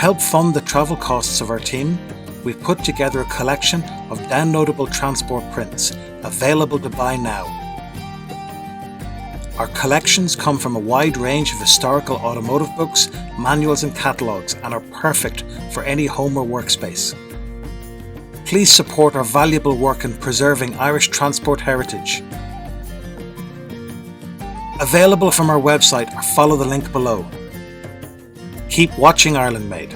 help fund the travel costs of our team, we've put together a collection of downloadable transport prints available to buy now. Our collections come from a wide range of historical automotive books, manuals and catalogues and are perfect for any home or workspace. Please support our valuable work in preserving Irish transport heritage. Available from our website or follow the link below. Keep watching Ireland Made.